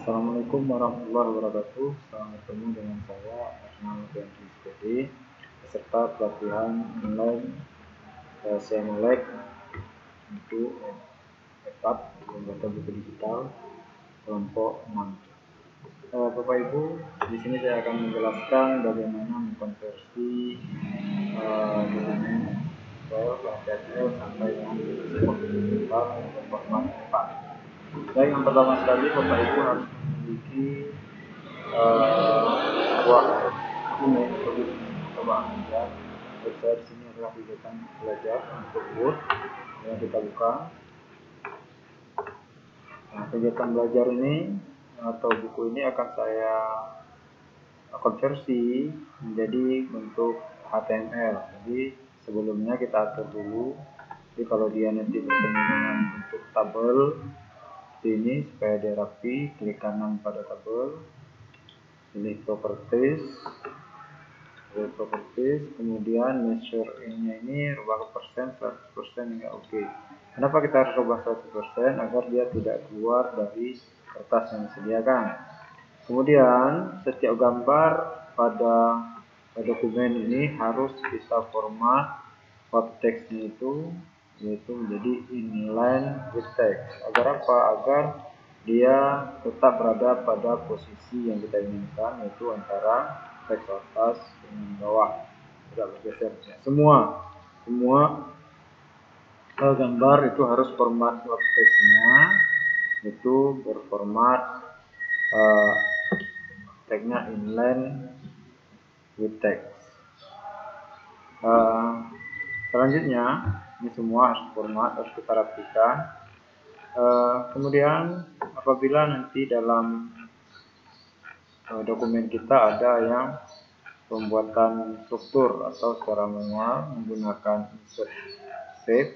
Assalamualaikum warahmatullahi wabarakatuh. Selamat bertemu dengan saya Arnal Gandhi SPD, peserta pelatihan online CMLEC untuk EPUB Pembuatan Buku Digital kelompok 6. Bapak Ibu, di sini saya akan menjelaskan bagaimana mengkonversi dokumen HTML sampai dengan format digital atau format EPUB. Baik, yang pertama sekali Bapak Ibu harus memiliki sebuah dokumen coba Anda. Website sini adalah kegiatan belajar untuk Word yang kita buka. Nah, kegiatan belajar ini atau buku ini akan saya konversi menjadi bentuk HTML. Jadi sebelumnya kita atur dulu. Jadi kalau dia nanti bertemu dengan bentuk tabel ini, supaya dia rapi, klik kanan pada tabel, pilih properties, kemudian measure-nya ini rubah ke persen, 100% hingga OK. Kenapa kita harus rubah 100%? Agar dia tidak keluar dari kertas yang disediakan. Kemudian setiap gambar pada dokumen ini harus kita format teksnya itu yaitu menjadi inline with text. Agar apa? Agar dia tetap berada pada posisi yang kita inginkan, yaitu antara teks atas dengan bawah, tidak bergeser. Semua gambar itu harus format teksnya itu berformat teksnya inline with text. Selanjutnya ini semua harus format, harus kita rapikan. Kemudian apabila nanti dalam dokumen kita ada yang pembuatan struktur atau secara manual menggunakan insert save,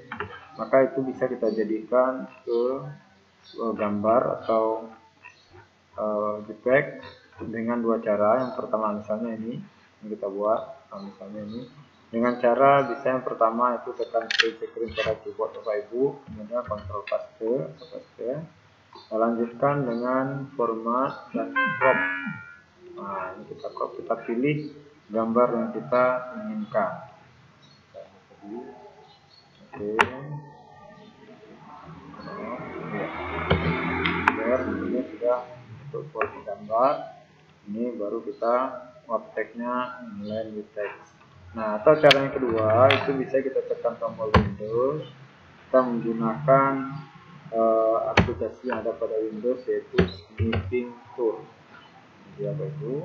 maka itu bisa kita jadikan ke gambar atau JPEG dengan dua cara. Yang pertama misalnya ini yang kita buat, misalnya ini dengan cara bisa yang pertama itu tekan screen pada keyboard Bapak Ibu, kemudian Ctrl paste, lanjutkan dengan format dan crop. Nah, ini kita crop, kita pilih gambar yang kita inginkan. Oke. Ini sudah untuk format gambar. Ini baru kita buat teksnya inline with text. Nah, atau cara yang kedua itu bisa kita tekan tombol Windows, kita menggunakan aplikasi yang ada pada Windows yaitu Snipping Tool. Jadi apa itu?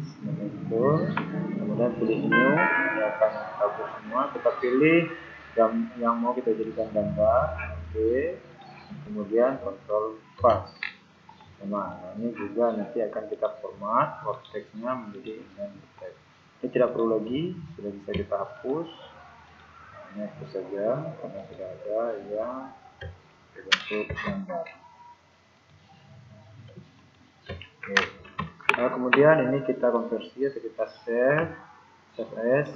Snipping Tool. Kemudian pilih New, ini akan hapus semua. Kita pilih yang mau kita jadikan gambar. Oke. Kemudian Ctrl Paste. Nah, ini juga nanti akan kita format teksnya menjadi inline with text. Ini tidak perlu lagi, sudah bisa kita hapus. Ini hapus saja karena tidak ada yang berbentuk gambar. Oke. Nah, kemudian ini kita konversi atau kita save as.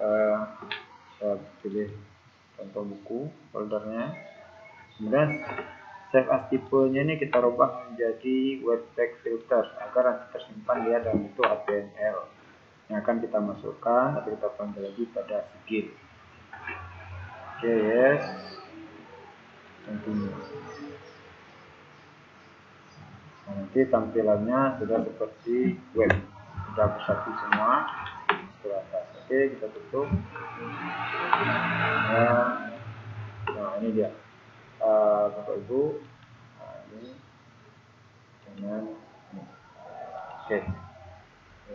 Kita pilih contoh buku foldernya. Kemudian save as tipenya ini kita rubah menjadi web text filter agar nanti tersimpan dia dalam bentuk HTML yang akan kita masukkan atau kita panggil lagi pada sigil. Oke, yes, continue. Nah, nanti tampilannya sudah seperti web, sudah bersatu semua ke atas. Oke, kita tutup. Nah, ini dia. Bapak Ibu, nah, ini dengan ini. Oke,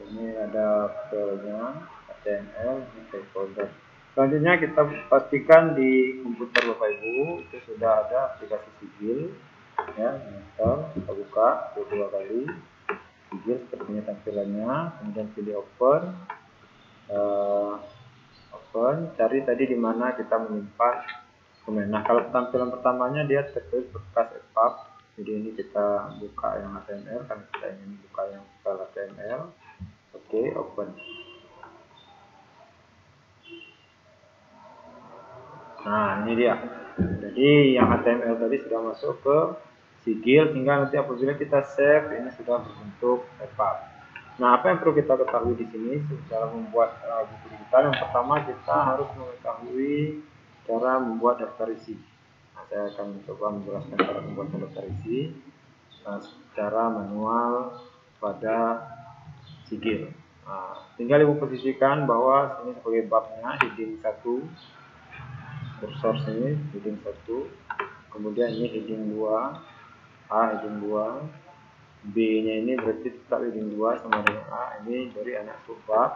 ini ada filenya HTML di folder. Selanjutnya kita pastikan di komputer Bapak Ibu itu sudah ada aplikasi sigil, ya, install. Kita buka dua kali sigil sepertinya tampilannya, kemudian pilih open. Cari tadi di mana kita menyimpan dokumen. Nah, kalau tampilan pertamanya dia tertulis bekas EPUB, jadi ini kita buka yang HTML karena kita ingin buka yang file HTML. Oke, open. Nah, ini dia. Jadi yang HTML tadi sudah masuk ke sigil, tinggal nanti apabila kita save ini sudah berbentuk backup. Nah, apa yang perlu kita ketahui di sini secara membuat buku digital? Yang pertama kita harus mengetahui cara membuat daftar isi. Nah, saya akan coba menjelaskan cara membuat daftar isi secara manual pada sigil. Nah, tinggal ibu posisikan bahwa sini sebagai babnya heading 1, source ini heading 1, kemudian ini heading 2, A heading 2, B nya ini berarti tetap heading 2 sama dengan A, ini dari anak subbab.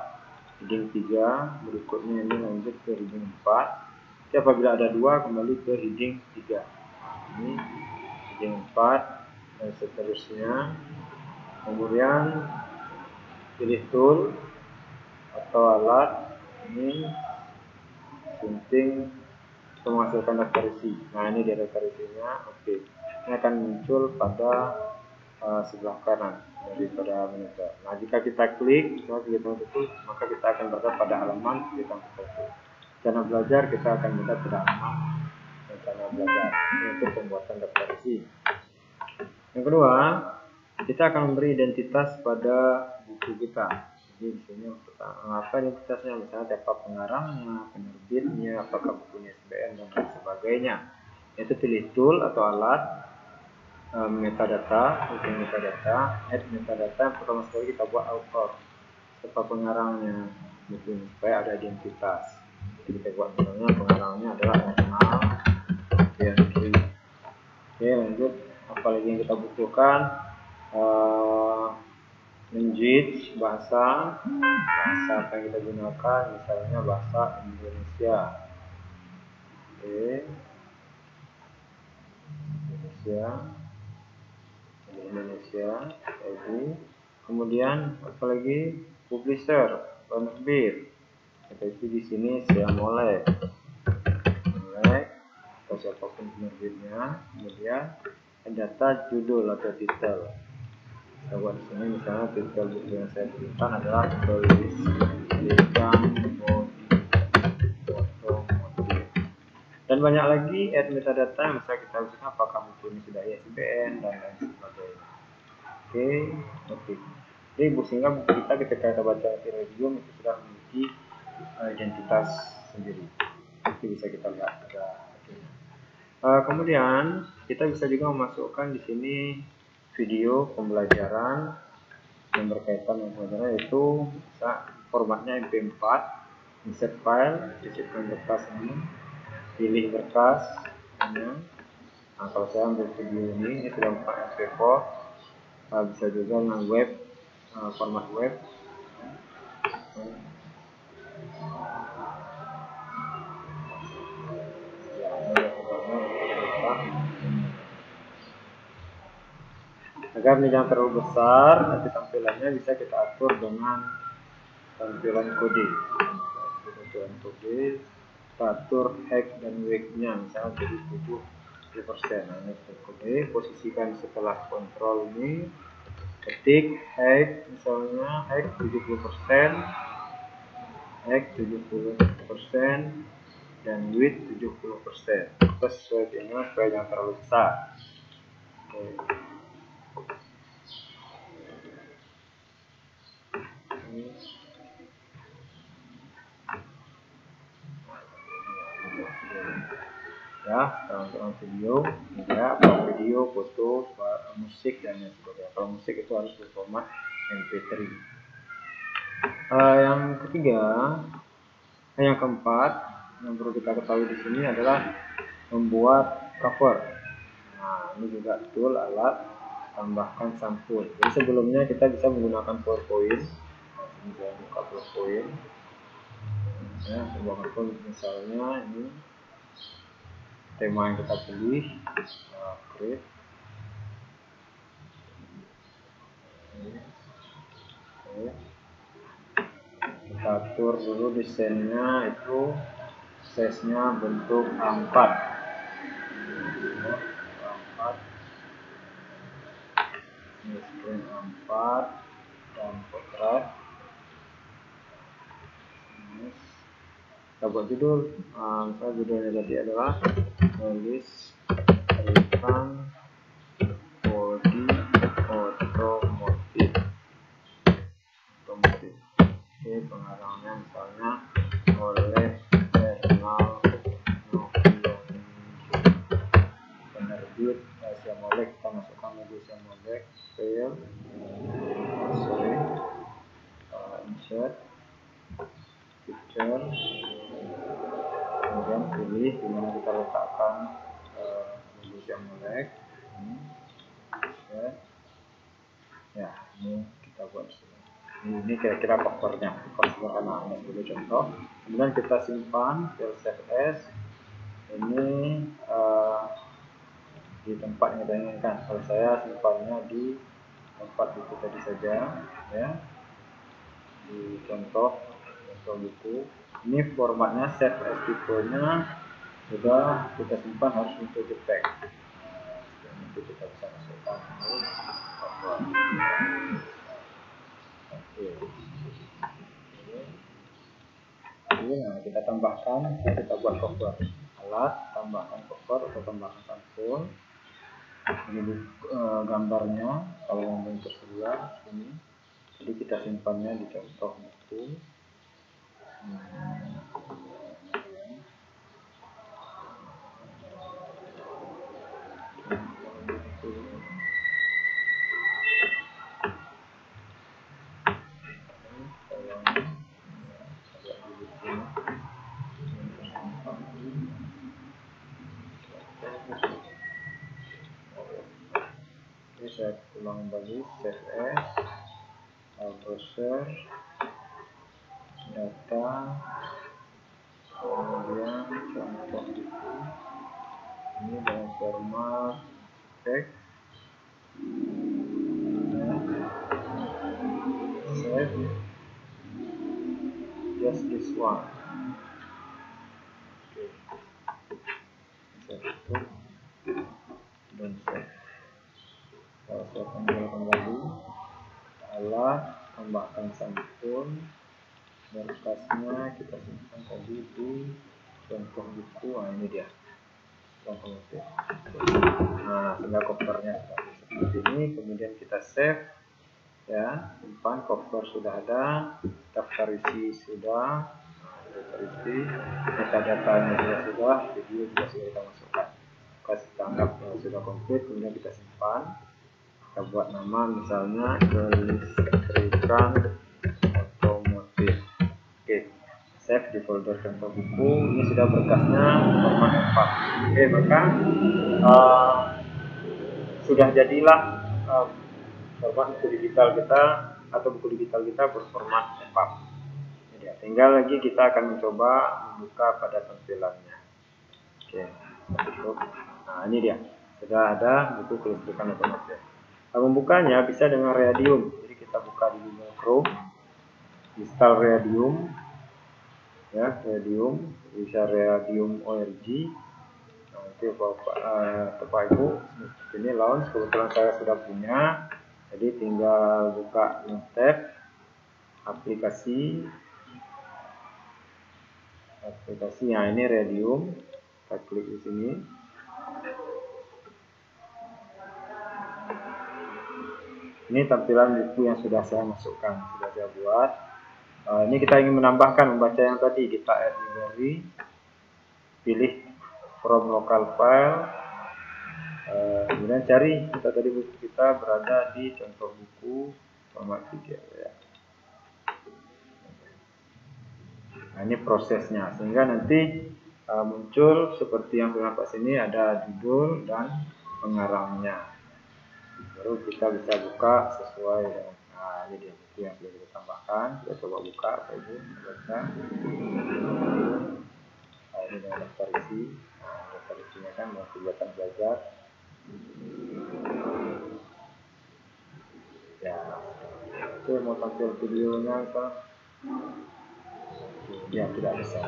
Heading 3 berikutnya ini lanjut ke heading 4. Jadi apabila ada 2 kembali ke heading 3. Ini heading 4 dan seterusnya. Kemudian pilih tool atau alat, ini sunting untuk menghasilkan daftar isi. Nah, ini dia daftar isinya. Oke, ini akan muncul pada sebelah kanan daripada monitor. Nah, jika kita klik kegiatan itu, maka kita akan berada pada halaman kegiatan itu. Rencana belajar kita akan berada pada halaman rencana belajar. Ini untuk pembuatan daftar isi. Yang kedua, kita akan memberi identitas pada buku kita. Jadi di sini apa identitasnya, misalnya siapa pengarangnya, penerbitnya, apakah bukunya ISBN dan lain sebagainya. Yaitu pilih tool atau alat, metadata, add metadata. Yang pertama sekali kita buat author, siapa pengarangnya buku ini supaya ada identitas. Jadi kita buat misalnya pengarangnya adalah Ernal Fiandri. Oke, lanjut. Apalagi yang kita butuhkan, language, bahasa apa yang kita gunakan, misalnya bahasa Indonesia. Oke, Indonesia lagi. Kemudian apalagi publisher, penerbit. Seperti di sini saya mulai atau siapapun penerbitnya. Kemudian data judul atau titel. Kita buat di sini misalnya titel buku yang saya berikan adalah tulis bidang foto motif. Dan banyak lagi add metadata yang bisa kita usahakan apakah buku ini sudah ISBN dan lain sebagainya. Oke. Jadi sehingga buku kita ketika kita baca di review itu sudah memiliki identitas sendiri. Itu bisa kita lihat pada kemudian kita bisa juga memasukkan di sini video pembelajaran yang berkaitan dengan pembelajaran, yaitu bisa formatnya MP4, insert file, sisipkan berkas ini, pilih berkas ini. Nah, kalau saya ambil video ini sudah 4 MP4, bisa juga dengan web, format web. Agar ini jangan terlalu besar, nanti tampilannya bisa kita atur dengan tampilan kode. Kita atur height dan width-nya misalnya jadi 70%. Nah, ini kode, posisikan setelah kontrol ini, ketik height misalnya height 70%, dan width 70%. Kita sesuaikan supaya jangan terlalu besar. Ya, sekarang video, ya, video, foto, musik dan lain sebagainya. Kalau musik itu harus berformat MP3. Yang ketiga, yang keempat, yang perlu kita ketahui di sini adalah membuat cover. Nah, ini juga tool, alat, tambahkan sampul. Jadi sebelumnya kita bisa menggunakan PowerPoint. Nah, ini saya buka PowerPoint. Ya, sebuah misalnya ini tema yang kita pilih, create. Kita atur dulu desainnya, itu size-nya bentuk A4. Ini screen A4 dan potret. Kita buat judul, misalnya judulnya tadi adalah tulis tentang Molek, kita masukkan modusnya Molek, file, insert, picture, kemudian pilih dimana kita letakkan modusnya Molek. Ya, ini kita buat ini kira-kira covernya, sederhana sebagai contoh. Kemudian kita simpan file save as. Ini di tempat yang kita inginkan. Kalau saya simpannya di tempat buku tadi saja, ya, di contoh buku. Ini formatnya save as, tipenya sudah kita simpan harus untuk JPEG. Nanti kita bisa masukkan ini cover. Nah, kita tambahkan, kita buat cover alat, tambahkan cover atau tambahkan sampul. Ini gambarnya kalau yang belum tersedia sini. Jadi kita simpannya di contoh buku. Saya ulang kembali, save as, browser, data, kemudian contoh buku. Ini dalam format text, save, just this one. Saya tutup dan save. Kalau saya panggil kembali alat, tambahkan sampul, berkasnya kita simpan tadi di contoh buku. Nah, ini dia otomatis. Nah, sehingga covernya seperti ini. Kemudian kita save, ya, simpan, cover sudah ada, daftar isi sudah, metadata-nya sudah, video juga sudah kita masukkan. Kita anggap sudah komplit. Kemudian kita simpan, kita buat nama misalnya kelistrikan otomotif. Oke, save di folder contoh buku. Ini sudah berkasnya format M4. Oke, maka sudah jadilah format buku digital kita atau buku digital kita berformat EPUB. Jadi, tinggal lagi kita akan mencoba membuka pada tampilannya. Oke, tutup. Nah, ini dia, sudah ada buku kelistrikan otomotif. Nah, membukanya bisa dengan Radium. Jadi kita buka di Google Chrome, install Radium, ya, Radium, bisa Radium ORG. Nanti Bapak Ibu, ini launch, kebetulan saya sudah punya, jadi tinggal buka tab aplikasi. Nah, ini Radium, kita klik di sini. Ini tampilan buku yang sudah saya masukkan, sudah saya buat. Ini kita ingin menambahkan, membaca yang tadi, kita add library, pilih from local file, kemudian cari, kita tadi buku kita berada di contoh buku format PDF, ya. Nah, ini prosesnya, sehingga nanti muncul seperti yang terdapat sini, ada judul dan pengarangnya. Baru kita bisa buka sesuai dengan, nah, ini dia buku yang sudah kita tambahkan. Kita coba buka, Bapak Ibu baca. Nah, ini dengan daftar isi. Nah, daftar isinya kan mau kegiatan belajar. Ya, itu mau tampil videonya kan? Ya, tidak bisa.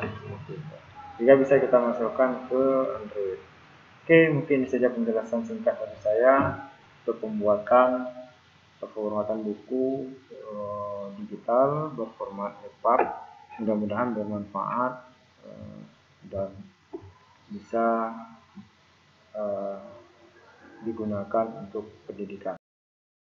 Jika bisa kita masukkan ke Android. Oke, mungkin ini saja penjelasan singkat dari saya untuk pembuatan pemformatan buku digital berformat EPUB. Mudah-mudahan bermanfaat dan bisa digunakan untuk pendidikan.